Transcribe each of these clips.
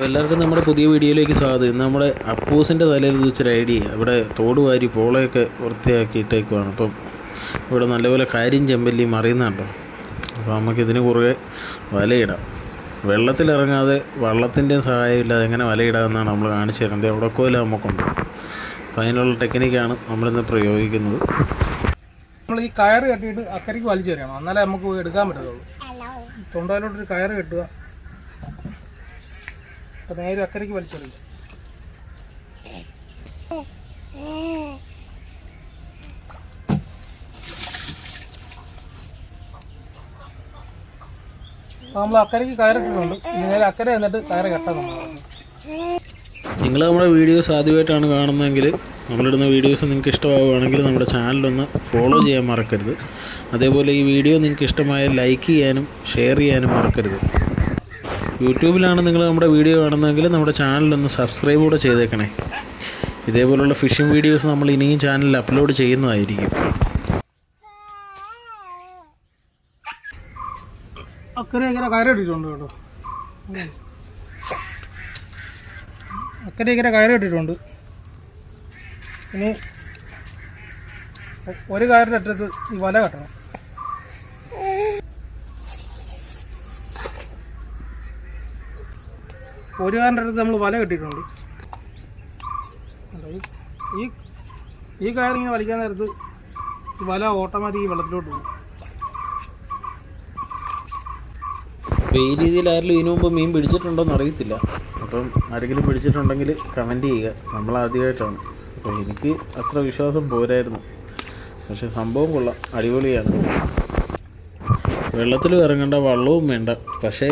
എല്ലാവർക്കും നമ്മുടെ പുതിയ വീഡിയോയിലേക്ക് സ്വാഗതം. ഇന്ന് നമ്മുടെ അപ്പൂസിൻ്റെ തലയിൽ വെച്ചൊരു ഐഡിയ. ഇവിടെ തോട് വാരി പോളയൊക്കെ വൃത്തിയാക്കിയിട്ടേക്കുവാണ്. അപ്പം ഇവിടെ നല്ലപോലെ കാര്യം ചെമ്പല്ലി മറിയുന്നുണ്ടോ. അപ്പോൾ നമുക്കിതിന് കുറുകെ വലയിടാം. വെള്ളത്തിലിറങ്ങാതെ വള്ളത്തിൻ്റെ സഹായമില്ലാതെ എങ്ങനെ വലയിടാമെന്നാണ് നമ്മൾ കാണിച്ചു തരുന്നത്. എവിടെക്കോലും നമുക്കുണ്ട്. അപ്പോൾ അതിനുള്ള ടെക്നിക്കാണ് നമ്മളിന്ന് പ്രയോഗിക്കുന്നത്. നമ്മൾ ഈ കയറ് കെട്ടിയിട്ട് അക്കരയ്ക്ക് വലിച്ചു തരണം, എന്നാലേ നമുക്ക് എടുക്കാൻ പറ്റത്തുള്ളൂ. തൊണ്ടയിലോട്ടൊരു കയറ് കെട്ടുക, അപ്പം നേരെ അക്കരയ്ക്ക് വലിച്ചെടുക്കുക. നമ്മൾ അക്കരയ്ക്ക് കയറിട്ടിട്ടുണ്ട്. ഇനി നേരെ അക്കരെ എന്നിട്ട് കയറ് കെട്ടാൻ നമ്മൾ. നിങ്ങൾ നമ്മുടെ വീഡിയോസ് ആദ്യമായിട്ടാണ് കാണുന്നതെങ്കിൽ, നമ്മളിടുന്ന വീഡിയോസ് നിങ്ങൾക്ക് ഇഷ്ടമാവുകയാണെങ്കിൽ നമ്മുടെ ചാനലൊന്ന് ഫോളോ ചെയ്യാൻ മറക്കരുത്. അതേപോലെ ഈ വീഡിയോ നിങ്ങൾക്ക് ഇഷ്ടമായാൽ ലൈക്ക് ചെയ്യാനും ഷെയർ ചെയ്യാനും മറക്കരുത്. യൂട്യൂബിലാണ് നിങ്ങൾ നമ്മുടെ വീഡിയോ കാണുന്നതെങ്കിൽ നമ്മുടെ ചാനലൊന്ന് സബ്സ്ക്രൈബ് കൂടെ ചെയ്തേക്കണേ. ഇതേപോലുള്ള ഫിഷിംഗ് വീഡിയോസ് നമ്മൾ ഇനിയും ചാനലിൽ അപ്ലോഡ് ചെയ്യുന്നതായിരിക്കും. അക്കരെ ഇങ്ങനെ കയറിട്ടിട്ടുണ്ട് കേട്ടോ. അക്കരെ ഇങ്ങനെ കയറിട്ടിട്ടുണ്ട്. ഇനി ഒരു കയറിൻ്റെ അറ്റത്ത് ഈ വല കെട്ടണം. ഒരു കാറിൻ്റെ അടുത്ത് നമ്മൾ വല കെട്ടിയിട്ടുണ്ട്. ഈ കയറിങ്ങനെ വലിക്കാൻ നേരത്ത് ഈ വല ഓട്ടോമാറ്റിക് വെള്ളത്തിലോട്ട് പോകും. അപ്പോൾ ഈ രീതിയിൽ ആരെങ്കിലും ഇതിനു മുമ്പ് മീൻ പിടിച്ചിട്ടുണ്ടോയെന്ന് അറിയത്തില്ല. അപ്പം ആരെങ്കിലും പിടിച്ചിട്ടുണ്ടെങ്കിൽ കമൻറ്റ് ചെയ്യുക. നമ്മളാദ്യമായിട്ടാണ്. അപ്പോൾ എനിക്ക് അത്ര വിശ്വാസം പോരായിരുന്നു. പക്ഷേ സംഭവം കൊള്ളാം, അടിപൊളിയാണ്. വെള്ളത്തിലും ഇറങ്ങേണ്ട, വള്ളവും വേണ്ട. പക്ഷേ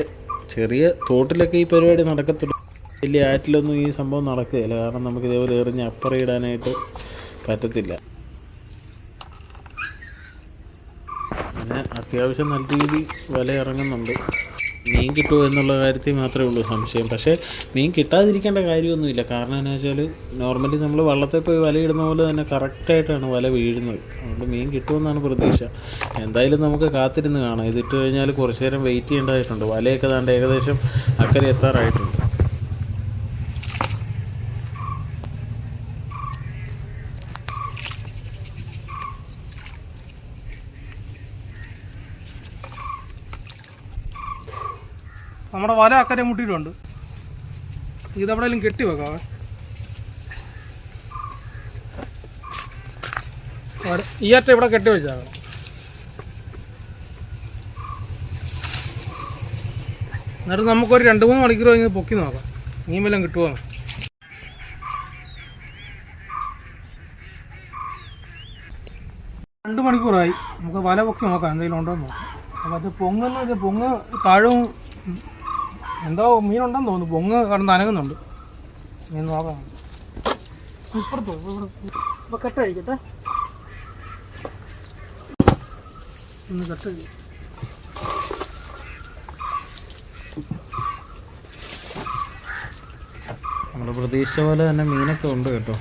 ചെറിയ തോട്ടിലൊക്കെ ഈ പരിപാടി നടക്കത്തുള്ളൂ. വലിയ ആറ്റിലൊന്നും ഈ സംഭവം നടക്കുകയില്ല. കാരണം നമുക്ക് ഇതേപോലെ എറിഞ്ഞ് അപ്പുറയിടാനായിട്ട് പറ്റത്തില്ല. പിന്നെ അത്യാവശ്യം നല്ല രീതിയിൽ വല ഇറങ്ങുന്നുണ്ട്. മീൻ കിട്ടുമോ എന്നുള്ള കാര്യത്തിൽ മാത്രമേ ഉള്ളൂ സംശയം. പക്ഷേ മീൻ കിട്ടാതിരിക്കേണ്ട കാര്യമൊന്നുമില്ല. കാരണം എന്താ വെച്ചാൽ നോർമലി നമ്മൾ വള്ളത്തിൽ പോയി വലയിടുന്ന പോലെ തന്നെ കറക്റ്റായിട്ടാണ് വല വീഴുന്നത്. അതുകൊണ്ട് മീൻ കിട്ടുമെന്നാണ് പ്രതീക്ഷ. എന്തായാലും നമുക്ക് കാത്തിരുന്ന് കാണാം. ഇതിട്ട് കഴിഞ്ഞാൽ കുറച്ച് നേരം വെയിറ്റ് ചെയ്യേണ്ടതായിട്ടുണ്ട്. വലയൊക്കെ താണ്ട് ഏകദേശം അക്കരെ എത്താറായിട്ടുണ്ട്. നമ്മുടെ വല അക്കരെ മുട്ടിയിട്ടുണ്ട്. ഇതെവിടെയെങ്കിലും കെട്ടി വെക്കാം. ഈ അറ്റ ഇവിടെ കെട്ടി വെച്ചാൽ എന്നിട്ട് നമുക്കൊരു 2-3 മണിക്കൂർ കഴിഞ്ഞ് പൊക്കി നോക്കാം മീൻ വല്ലതും കിട്ടുമോ. 2 മണിക്കൂറായി. നമുക്ക് വല പൊക്കി നോക്കാം എന്തെങ്കിലും ഉണ്ടോ എന്ന് നോക്കാം. അപ്പോൾ അത് പൊങ്ങ് താഴവും എന്തോ മീനുണ്ടെന്ന് തോന്നുന്നു. പൊങ്ങ് കടന്ന് അനങ്ങുന്നുണ്ട്. മീൻ നോക്കാം. ഇപ്പുറത്തോ ഇപ്പോൾ കെട്ടഴിക്കട്ടെ. ഒന്ന് കെട്ടഴി. നമ്മൾ പ്രതീക്ഷിച്ച പോലെ തന്നെ മീനൊക്കെ ഉണ്ട് കേട്ടോ.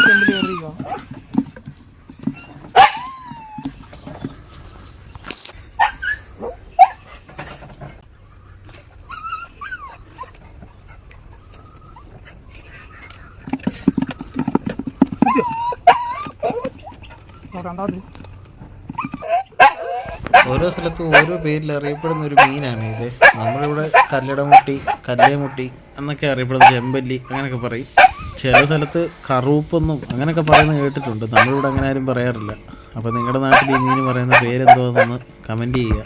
ചെമ്പിൽ കയറിയിരിക്കുക. ഓരോ സ്ഥലത്തും ഓരോ പേരിൽ അറിയപ്പെടുന്ന ഒരു മീനാണ് ഇത്. നമ്മളിവിടെ കല്ലടമുട്ടി, കല്ലേമുട്ടി എന്നൊക്കെ അറിയപ്പെടുന്ന ചെമ്പല്ലി അങ്ങനെയൊക്കെ പറയും. ചില സ്ഥലത്ത് കറൂപ്പെന്നും അങ്ങനെയൊക്കെ പറയുന്നത് കേട്ടിട്ടുണ്ട്. നമ്മളിവിടെ അങ്ങനെ ആരും പറയാറില്ല. അപ്പോൾ നിങ്ങളുടെ നാട്ടിൽ ഈ മീൻ പറയുന്ന പേരെന്തോന്നൊന്ന് കമൻറ്റ് ചെയ്യുക.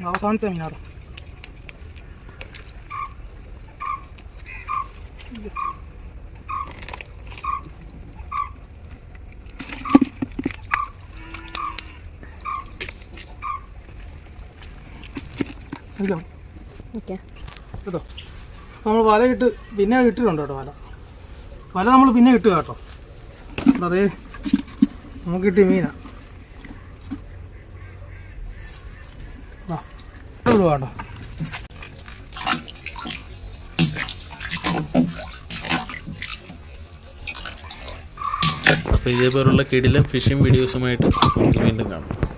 അവസാനത്തെ മീനാണ്. കേട്ടോ നമ്മൾ വല ഇട്ട് പിന്നെ ഇട്ടിട്ടുണ്ട് കേട്ടോ. വല നമ്മൾ പിന്നെ ഇട്ടുക കേട്ടോ. അതേ നമുക്ക് കിട്ടിയ മീനാ കേട്ടോ. അപ്പോൾ ഇതേപോലുള്ള കിടിലം ഫിഷിംഗ് വീഡിയോസുമായിട്ട് നമുക്ക് വീണ്ടും കാണാം.